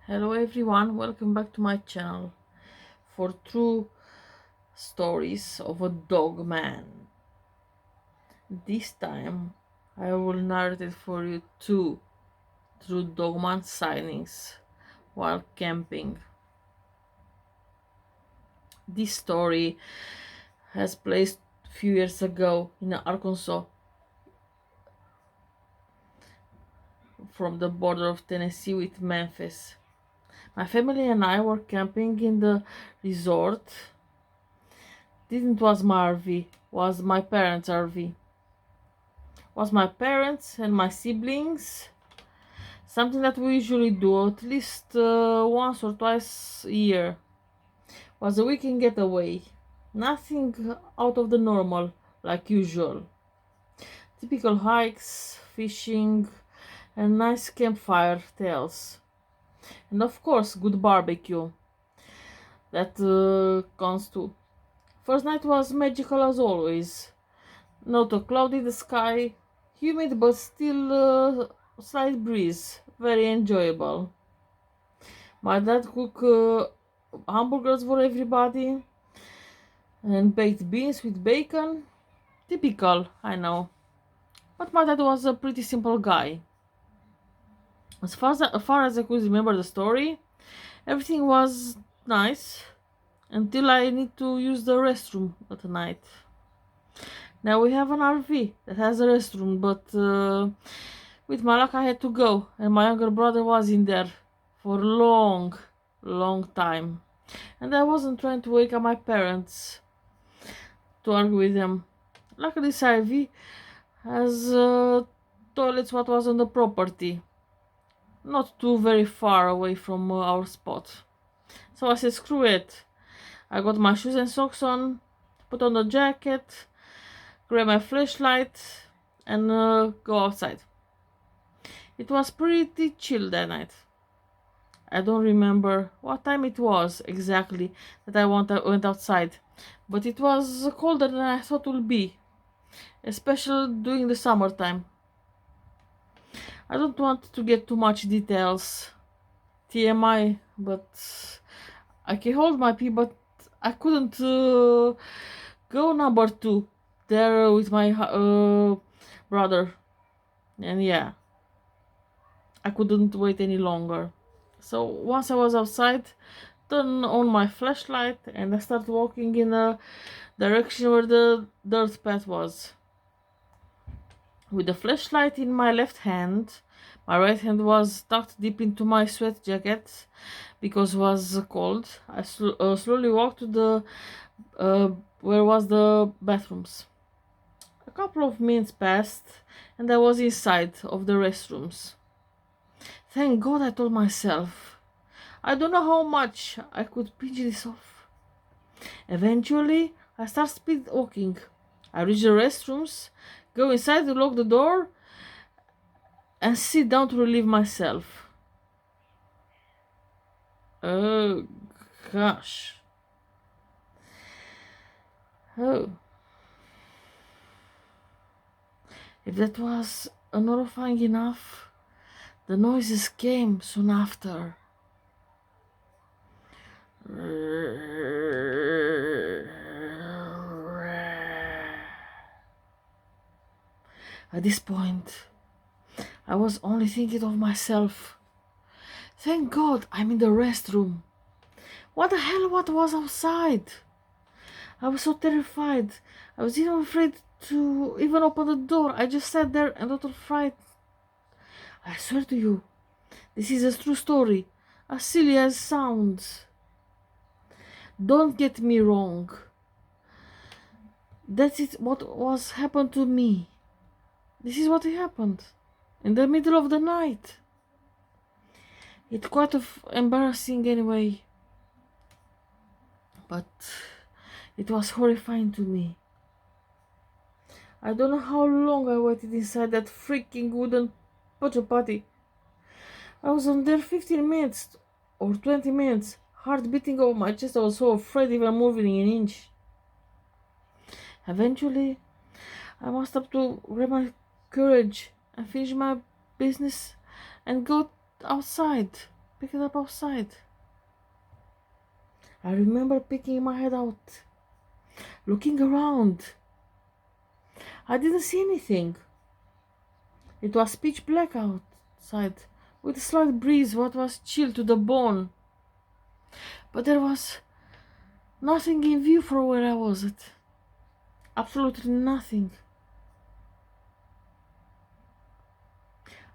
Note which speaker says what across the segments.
Speaker 1: Hello everyone, welcome back to my channel for true stories of a dog man. This time I will narrate it for you two true Dogman signings while camping. This story has placed a few years ago in Arkansas from the border of Tennessee with Memphis. My family and I were camping in the resort. Didn't was my RV, was my parents' RV. Was my parents and my siblings, something that we usually do at least once or twice a year. Was a weekend getaway, nothing out of the normal like usual. Typical hikes, fishing, and nice campfire tales, and of course good barbecue that counts too. First night was magical as always. Not a cloud in the sky, humid but still slight breeze, very enjoyable. My dad cooked hamburgers for everybody and baked beans with bacon. Typical, I know. But my dad was a pretty simple guy. As far as I could remember the story, everything was nice until I need to use the restroom at night. Now we have an RV that has a restroom, but with my luck I had to go, and my younger brother was in there for a long, long time. And I wasn't trying to wake up my parents to argue with them. Luckily, this RV has toilets what was on the property, not too very far away from our spot. So I said, screw it. I got my shoes and socks on, put on the jacket, grab my flashlight, and go outside. It was pretty chill that night. I don't remember what time it was exactly that I went outside, but it was colder than I thought it would be, especially during the summertime. I don't want to get too much details, TMI, but I can hold my pee, but I couldn't go number two there with my brother, and yeah, I couldn't wait any longer. So once I was outside, turn on my flashlight and I start walking in a direction where the dirt path was. With the flashlight in my left hand, my right hand was tucked deep into my sweat jacket because it was cold. I slowly walked to the uh, where was the bathrooms. A couple of minutes passed and I was inside of the restrooms. Thank God, I told myself. I don't know how much I could pinch this off. Eventually, I start speed walking. I reach the restrooms, go inside to lock the door, and sit down to relieve myself. Oh gosh. Oh. If that was horrifying enough, the noises came soon after. At this point, I was only thinking of myself. Thank God I'm in the restroom. What the hell what was outside? I was so terrified. I was even afraid to even open the door. I just sat there and total fright. I swear to you, this is a true story, as silly as it sounds. Don't get me wrong. That's it what was happened to me. This is what happened. In the middle of the night. It's quite embarrassing anyway. But it was horrifying to me. I don't know how long I waited inside that freaking wooden porta potty. I was on there 15 minutes or 20 minutes, heart beating over my chest. I was so afraid even moving an inch. Eventually, I must have to grab my courage and finish my business and go outside. pick it up outside. I remember picking my head out, looking around. I didn't see anything. It was pitch black outside, with a slight breeze what was chill to the bone. But there was nothing in view for where I was at. Absolutely nothing.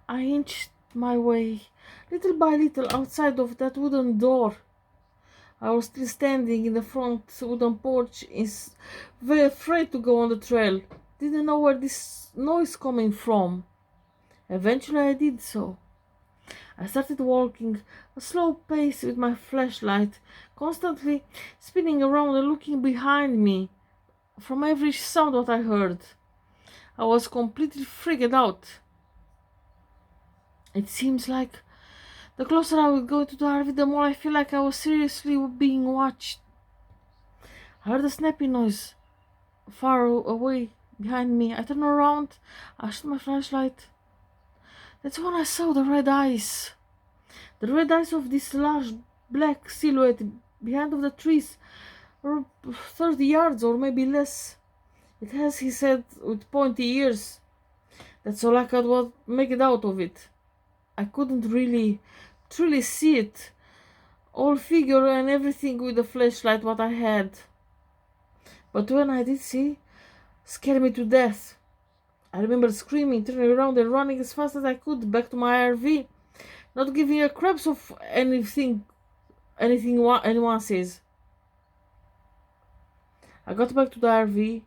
Speaker 1: I inched my way, little by little, outside of that wooden door. I was still standing in the front wooden porch, very afraid to go on the trail. Didn't know where this noise coming from. Eventually I did so. I started walking a slow pace with my flashlight, constantly spinning around and looking behind me from every sound that I heard. I was completely freaked out. It seems like the closer I would go to the RV, the more I feel like I was seriously being watched. I heard a snappy noise far away behind me. I turned around, I shot my flashlight. That's when I saw the red eyes. The red eyes of this large black silhouette behind of the trees, or 30 yards or maybe less. It has his head with pointy ears. That's all I could make it out of it. I couldn't really truly see it, all figure and everything with the flashlight what I had. But when I did see, scared me to death. I remember screaming, turning around and running as fast as I could back to my RV, not giving a crap of anything anyone says. I got back to the RV.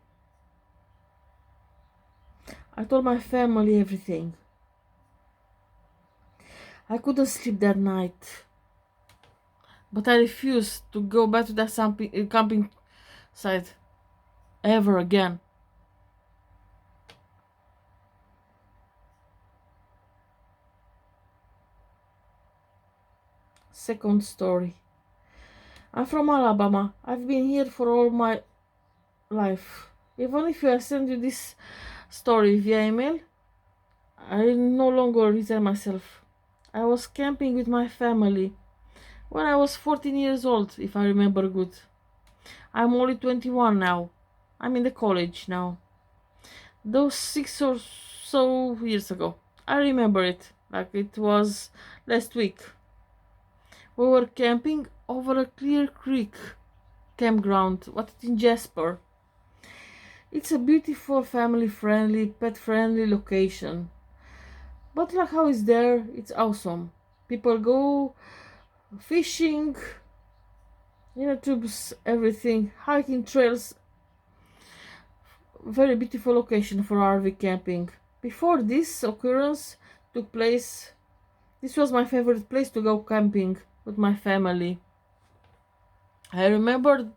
Speaker 1: I told my family everything. I couldn't sleep that night, but I refused to go back to that camping site ever again. Second story. I'm from Alabama. I've been here for all my life. Even if I send you this story via email, I no longer return myself. I was camping with my family when I was 14 years old, if I remember good. I'm only 21 now. I'm in the college now. Those 6 or so years ago. I remember it like it was last week. We were camping over a Clear Creek campground, what in Jasper. It's a beautiful, family-friendly, pet-friendly location. But like how it's there, it's awesome. People go fishing, tubes, everything, hiking trails. Very beautiful location for RV camping. Before this occurrence took place, this was my favorite place to go camping with my family. I remember it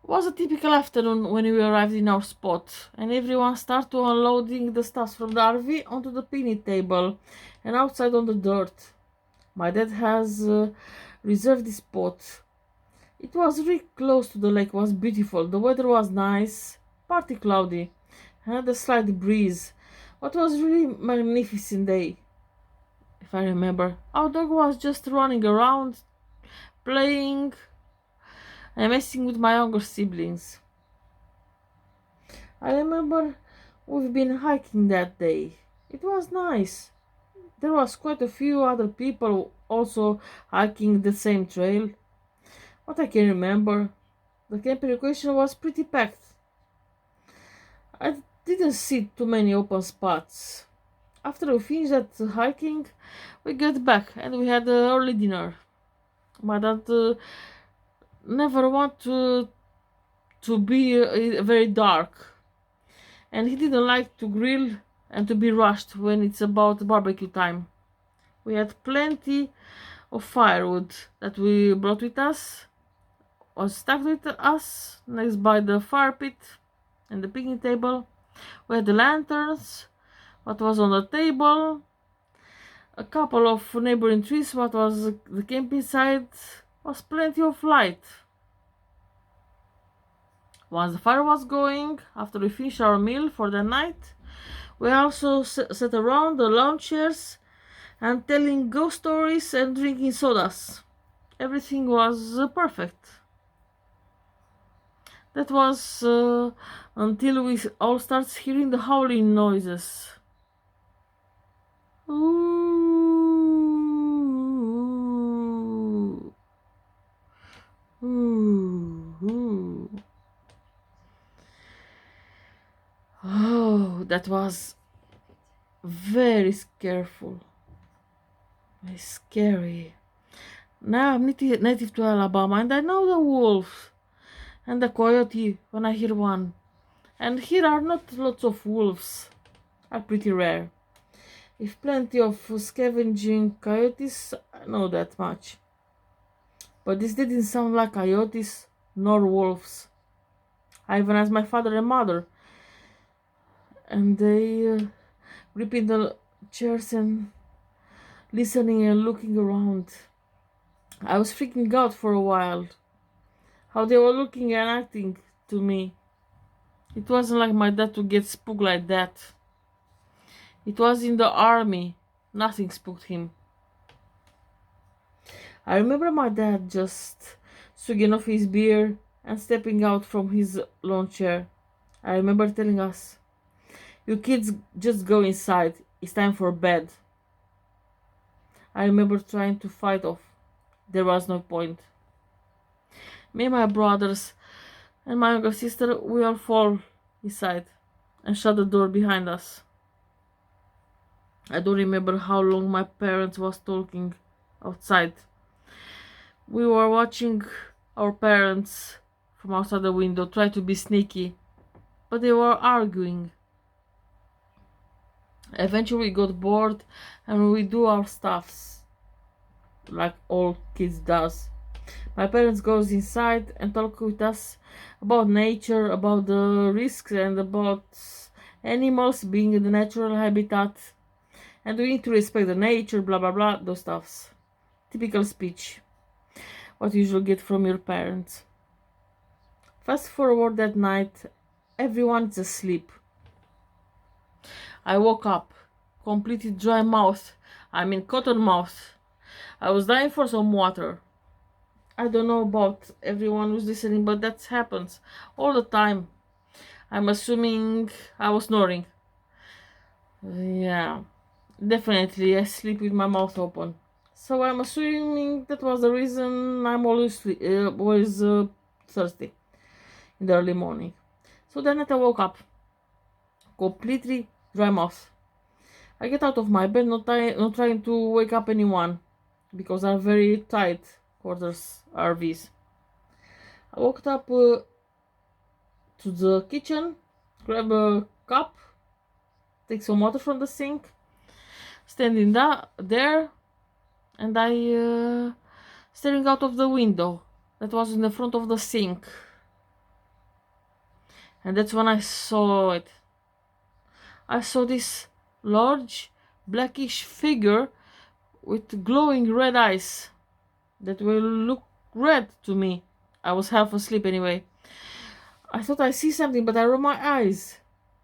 Speaker 1: was a typical afternoon when we arrived in our spot, and everyone started to unloading the stuff from the RV onto the picnic table and outside on the dirt. My dad has reserved this spot. It was really close to the lake, was beautiful. The weather was nice, partly cloudy, had a slight breeze. What was really magnificent day, if I remember. Our dog was just running around, playing and messing with my younger siblings. I remember we've been hiking that day. It was nice. There was quite a few other people also hiking the same trail. What I can remember, the camping location was pretty packed. I didn't see too many open spots. After we finished that hiking, we got back and we had an early dinner. My dad never want to be very dark, and he didn't like to grill and to be rushed when it's about barbecue time. We had plenty of firewood that we brought with us, was stacked with us next by the fire pit and the picnic table. We had the lanterns, what was on the table, a couple of neighboring trees, what was the camping site, was plenty of light. Once the fire was going, after we finished our meal for the night, we also sat around the lawn chairs and telling ghost stories and drinking sodas. Everything was perfect. That was until we all started hearing the howling noises. Ooh. Ooh. Ooh. Oh, that was very scareful. Very scary. Now I'm native to Alabama and I know the wolves and the coyote when I hear one. And here are not lots of wolves, are pretty rare. If plenty of scavenging coyotes, I know that much. But this didn't sound like coyotes nor wolves. I even asked my father and mother, and they gripping the chairs and listening and looking around. I was freaking out for a while. How they were looking and acting to me. It wasn't like my dad to get spooked like that. It was in the army. Nothing spooked him. I remember my dad just swigging off his beer and stepping out from his lawn chair. I remember telling us, "You kids just go inside. It's time for bed." I remember trying to fight off. There was no point. Me and my brothers and my younger sister, we all fall inside and shut the door behind us. I don't remember how long my parents was talking outside. We were watching our parents from outside the window try to be sneaky, but they were arguing. Eventually we got bored and we do our stuffs like all kids does. My parents goes inside and talk with us about nature, about the risks and about animals being in the natural habitat, and we need to respect the nature, blah blah blah, those stuffs. Typical speech. What you usually get from your parents. Fast forward that night, everyone's asleep. I woke up, completely dry mouth. I mean cotton mouth. I was dying for some water. I don't know about everyone who's listening, but that happens all the time. I'm assuming I was snoring. Yeah, definitely I sleep with my mouth open. So I'm assuming that was the reason I'm always thirsty in the early morning. So then I woke up, completely dry mouth. I get out of my bed, not trying to wake up anyone, because are very tight quarters RVs. I walked up to the kitchen, grab a cup, take some water from the sink, standing there, and I staring out of the window that was in the front of the sink. And that's when I saw it. I saw this large blackish figure with glowing red eyes that will look red to me. I was half asleep anyway. I thought I see something, but I rolled my eyes.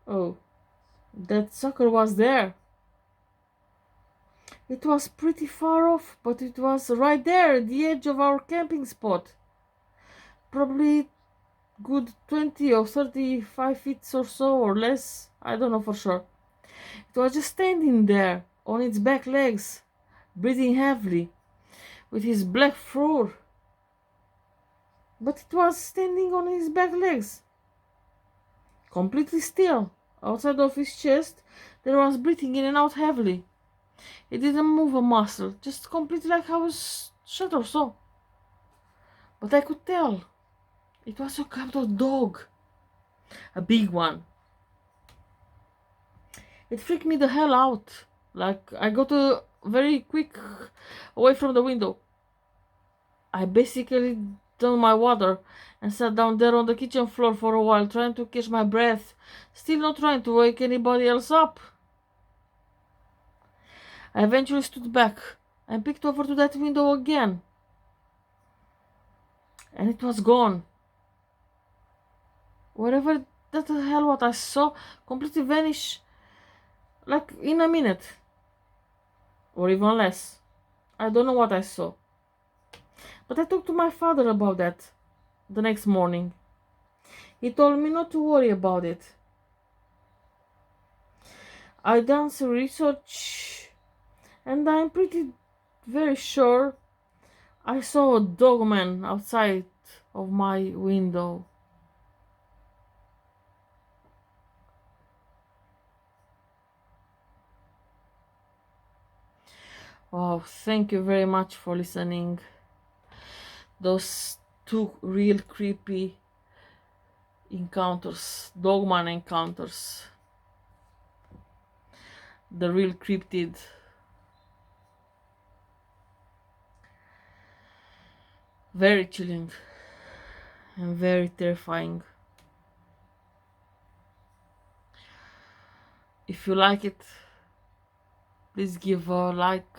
Speaker 1: Oh, that sucker was there. It was pretty far off, but it was right there at the edge of our camping spot. Probably good 20 or 35 feet or so or less. I don't know for sure. It was just standing there on its back legs, breathing heavily, with his black fur. But it was standing on his back legs, completely still. Outside of his chest, there was breathing in and out heavily. It didn't move a muscle, just completely like I was shot or so. But I could tell it was a kind of dog, a big one. It freaked me the hell out. Like I got very quick away from the window. I basically drank my water and sat down there on the kitchen floor for a while, trying to catch my breath, still not trying to wake anybody else up. I eventually stood back and peeked over to that window again. And it was gone. Whatever that the hell what I saw completely vanished like in a minute. or even less. I don't know what I saw. But I talked to my father about that the next morning. He told me not to worry about it. I done some research and I'm pretty very sure I saw a dogman outside of my window. Wow, thank you very much for listening. Those two real creepy encounters, dogman encounters, the real cryptid. Very chilling and very terrifying. If you like it, please give a like.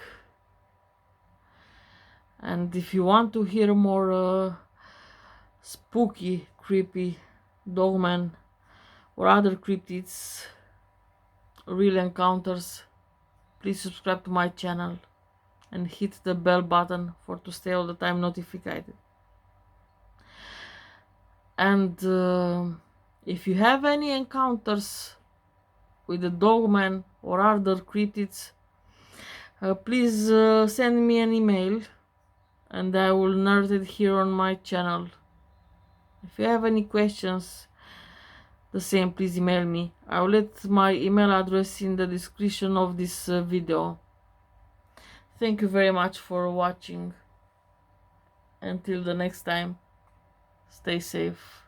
Speaker 1: And if you want to hear more spooky, creepy dogman or other cryptids, real encounters, please subscribe to my channel and hit the bell button for to stay all the time notified. And if you have any encounters with the dogman or other cryptids, please send me an email and I will narrate it here on my channel. If you have any questions, the same, please email me. I will let my email address in the description of this video. Thank you very much for watching. Until the next time, stay safe.